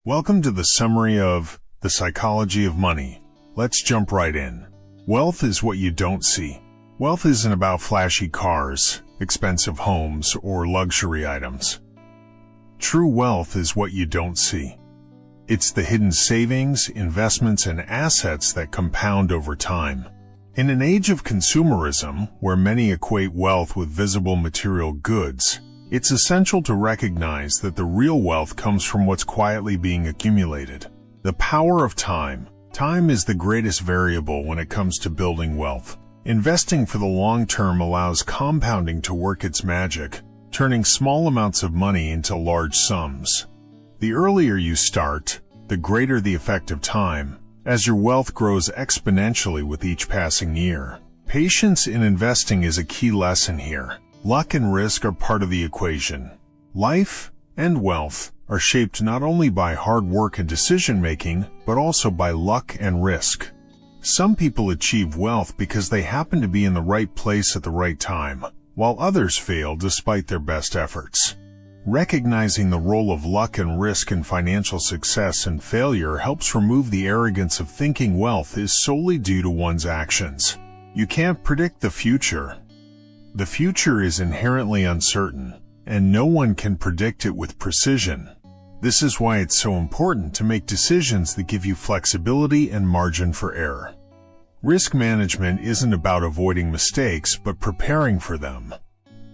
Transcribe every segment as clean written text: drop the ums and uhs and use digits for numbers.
Welcome to the summary of The Psychology of Money. Let's jump right in. Wealth is what you don't see. Wealth isn't about flashy cars, expensive homes, or luxury items. True wealth is what you don't see. It's the hidden savings, investments, and assets that compound over time. In an age of consumerism, where many equate wealth with visible material goods, it's essential to recognize that the real wealth comes from what's quietly being accumulated. The power of time. Time is the greatest variable when it comes to building wealth. Investing for the long term allows compounding to work its magic, turning small amounts of money into large sums. The earlier you start, the greater the effect of time, as your wealth grows exponentially with each passing year. Patience in investing is a key lesson here. Luck and risk are part of the equation. Life and wealth are shaped not only by hard work and decision-making, but also by luck and risk. Some people achieve wealth because they happen to be in the right place at the right time, while others fail despite their best efforts. Recognizing the role of luck and risk in financial success and failure helps remove the arrogance of thinking wealth is solely due to one's actions. You can't predict the future. The future is inherently uncertain, and no one can predict it with precision. This is why it's so important to make decisions that give you flexibility and margin for error. Risk management isn't about avoiding mistakes, but preparing for them.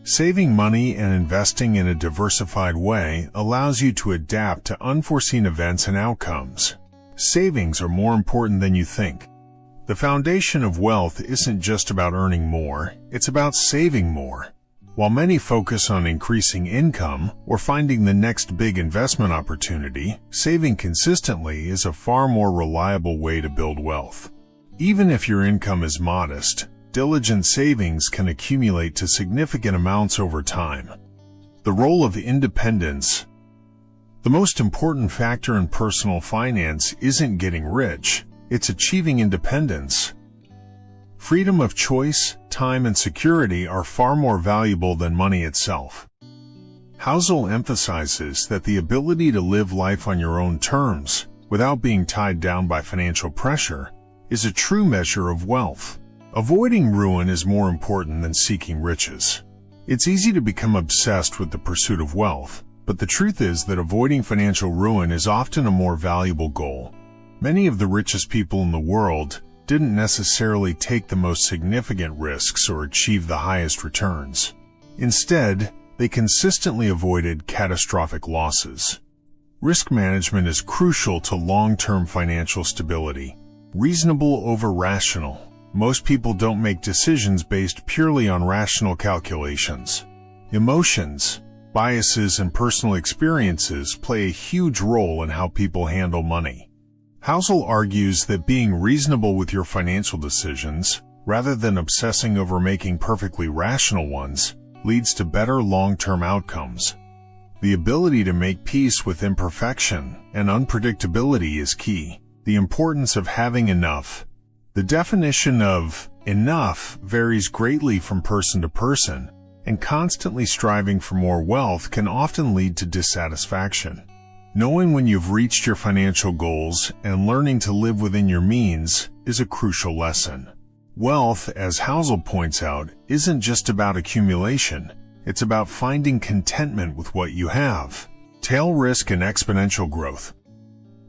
Saving money and investing in a diversified way allows you to adapt to unforeseen events and outcomes. Savings are more important than you think. The foundation of wealth isn't just about earning more, it's about saving more. While many focus on increasing income or finding the next big investment opportunity, saving consistently is a far more reliable way to build wealth. Even if your income is modest, diligent savings can accumulate to significant amounts over time. The role of independence. The most important factor in personal finance isn't getting rich. It's achieving independence. Freedom of choice, time, and security are far more valuable than money itself. Housel emphasizes that the ability to live life on your own terms, without being tied down by financial pressure, is a true measure of wealth. Avoiding ruin is more important than seeking riches. It's easy to become obsessed with the pursuit of wealth, but the truth is that avoiding financial ruin is often a more valuable goal. Many of the richest people in the world didn't necessarily take the most significant risks or achieve the highest returns. Instead, they consistently avoided catastrophic losses. Risk management is crucial to long-term financial stability. Reasonable over rational. Most people don't make decisions based purely on rational calculations. Emotions, biases, and personal experiences play a huge role in how people handle money. Housel argues that being reasonable with your financial decisions, rather than obsessing over making perfectly rational ones, leads to better long-term outcomes. The ability to make peace with imperfection and unpredictability is key. The importance of having enough. The definition of enough varies greatly from person to person, and constantly striving for more wealth can often lead to dissatisfaction. Knowing when you've reached your financial goals and learning to live within your means is a crucial lesson. Wealth, as Housel points out, isn't just about accumulation. It's about finding contentment with what you have. Tail risk and exponential growth.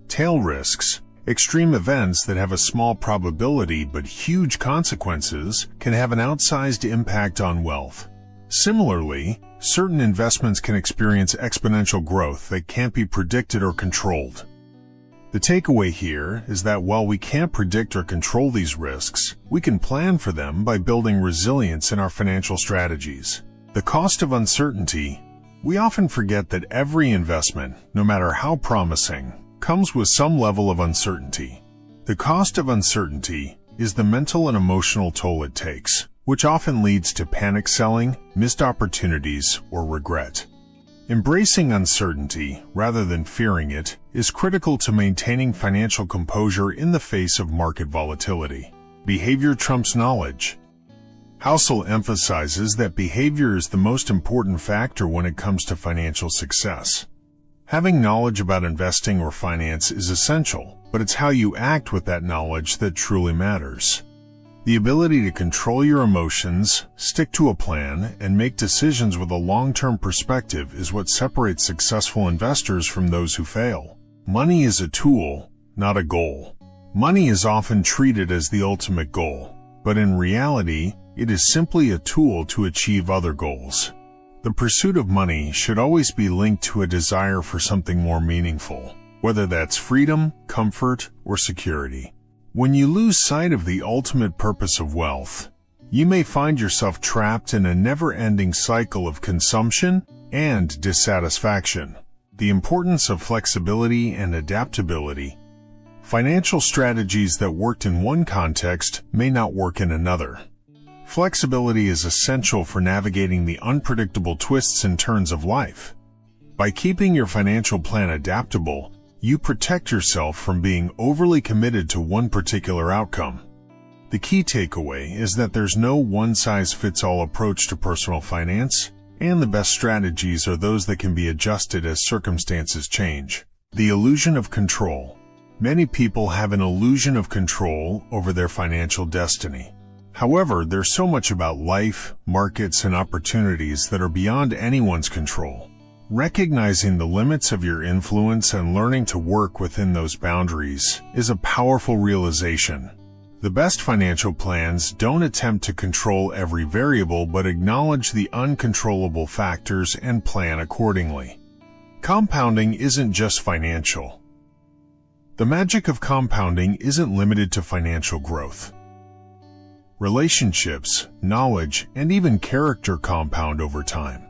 Tail risks, extreme events that have a small probability but huge consequences, can have an outsized impact on wealth. Similarly, certain investments can experience exponential growth that can't be predicted or controlled. The takeaway here is that while we can't predict or control these risks, we can plan for them by building resilience in our financial strategies. The cost of uncertainty. We often forget that every investment, no matter how promising, comes with some level of uncertainty. The cost of uncertainty is the mental and emotional toll it takes, which often leads to panic selling, missed opportunities, or regret. Embracing uncertainty, rather than fearing it, is critical to maintaining financial composure in the face of market volatility. Behavior trumps knowledge. Housel emphasizes that behavior is the most important factor when it comes to financial success. Having knowledge about investing or finance is essential, but it's how you act with that knowledge that truly matters. The ability to control your emotions, stick to a plan, and make decisions with a long-term perspective is what separates successful investors from those who fail. Money is a tool, not a goal. Money is often treated as the ultimate goal, but in reality, it is simply a tool to achieve other goals. The pursuit of money should always be linked to a desire for something more meaningful, whether that's freedom, comfort, or security. When you lose sight of the ultimate purpose of wealth, you may find yourself trapped in a never-ending cycle of consumption and dissatisfaction. The importance of flexibility and adaptability. Financial strategies that worked in one context may not work in another. Flexibility is essential for navigating the unpredictable twists and turns of life. By keeping your financial plan adaptable, you protect yourself from being overly committed to one particular outcome. The key takeaway is that there's no one-size-fits-all approach to personal finance, and the best strategies are those that can be adjusted as circumstances change. The illusion of control. Many people have an illusion of control over their financial destiny. However, there's so much about life, markets, and opportunities that are beyond anyone's control. Recognizing the limits of your influence and learning to work within those boundaries is a powerful realization. The best financial plans don't attempt to control every variable but acknowledge the uncontrollable factors and plan accordingly. Compounding isn't just financial. The magic of compounding isn't limited to financial growth. Relationships, knowledge, and even character compound over time.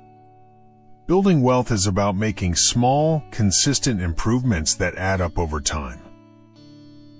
Building wealth is about making small, consistent improvements that add up over time.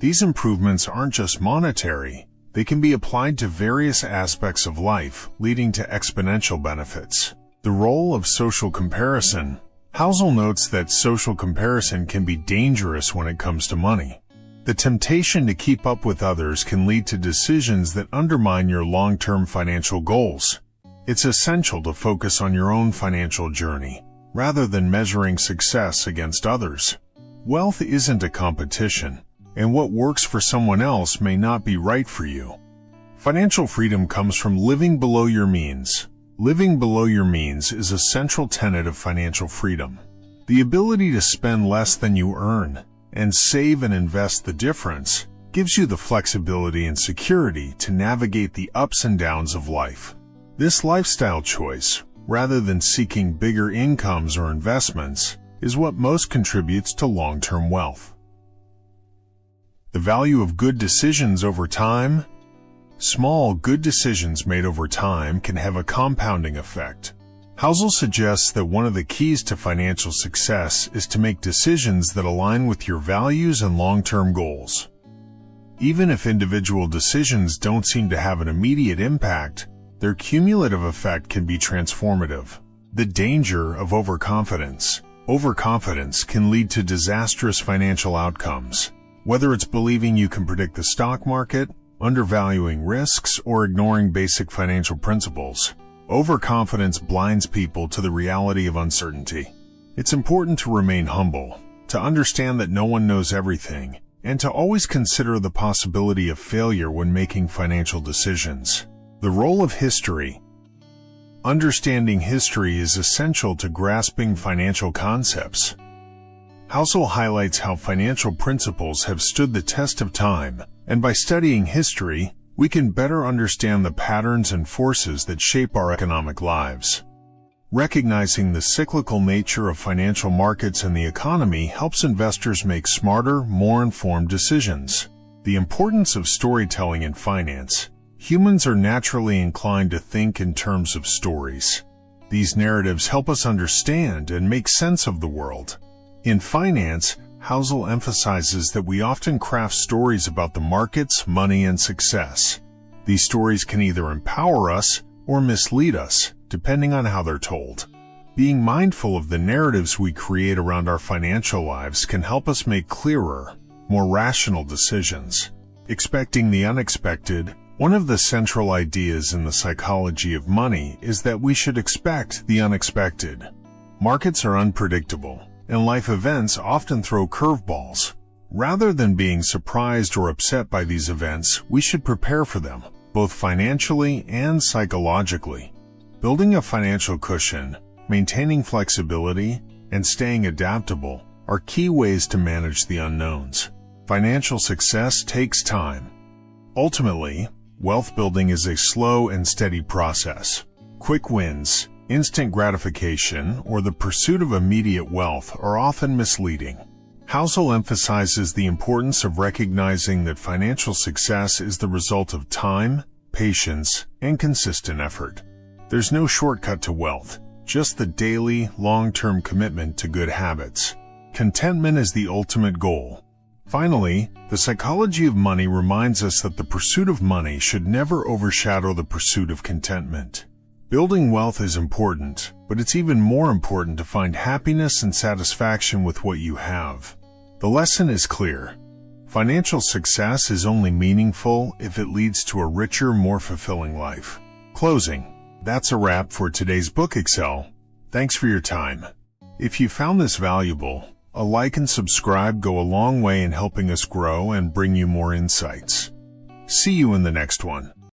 These improvements aren't just monetary, they can be applied to various aspects of life, leading to exponential benefits. The role of social comparison. Housel notes that social comparison can be dangerous when it comes to money. The temptation to keep up with others can lead to decisions that undermine your long-term financial goals. It's essential to focus on your own financial journey, rather than measuring success against others. Wealth isn't a competition, and what works for someone else may not be right for you. Financial freedom comes from living below your means. Living below your means is a central tenet of financial freedom. The ability to spend less than you earn and save and invest the difference gives you the flexibility and security to navigate the ups and downs of life. This lifestyle choice, rather than seeking bigger incomes or investments, is what most contributes to long-term wealth. The value of good decisions over time. Small, good decisions made over time can have a compounding effect. Housel suggests that one of the keys to financial success is to make decisions that align with your values and long-term goals. Even if individual decisions don't seem to have an immediate impact, their cumulative effect can be transformative. The danger of overconfidence. Overconfidence can lead to disastrous financial outcomes, whether it's believing you can predict the stock market, undervaluing risks, or ignoring basic financial principles. Overconfidence blinds people to the reality of uncertainty. It's important to remain humble, to understand that no one knows everything, and to always consider the possibility of failure when making financial decisions. The role of history. Understanding history is essential to grasping financial concepts. Housel highlights how financial principles have stood the test of time, and by studying history, we can better understand the patterns and forces that shape our economic lives. Recognizing the cyclical nature of financial markets and the economy helps investors make smarter, more informed decisions. The importance of storytelling in finance. Humans are naturally inclined to think in terms of stories. These narratives help us understand and make sense of the world. In finance, Housel emphasizes that we often craft stories about the markets, money, and success. These stories can either empower us or mislead us, depending on how they're told. Being mindful of the narratives we create around our financial lives can help us make clearer, more rational decisions. Expecting the unexpected. One of the central ideas in the psychology of money is that we should expect the unexpected. Markets are unpredictable, and life events often throw curveballs. Rather than being surprised or upset by these events, we should prepare for them, both financially and psychologically. Building a financial cushion, maintaining flexibility, and staying adaptable are key ways to manage the unknowns. Financial success takes time. Ultimately, wealth building is a slow and steady process. Quick wins, instant gratification, or the pursuit of immediate wealth are often misleading. Housel emphasizes the importance of recognizing that financial success is the result of time, patience, and consistent effort. There's no shortcut to wealth, just the daily, long-term commitment to good habits. Contentment is the ultimate goal. Finally, the psychology of money reminds us that the pursuit of money should never overshadow the pursuit of contentment. Building wealth is important, but it's even more important to find happiness and satisfaction with what you have. The lesson is clear. Financial success is only meaningful if it leads to a richer, more fulfilling life. Closing. That's a wrap for today's BookExceL. Thanks for your time. If you found this valuable, a like and subscribe go a long way in helping us grow and bring you more insights. See you in the next one.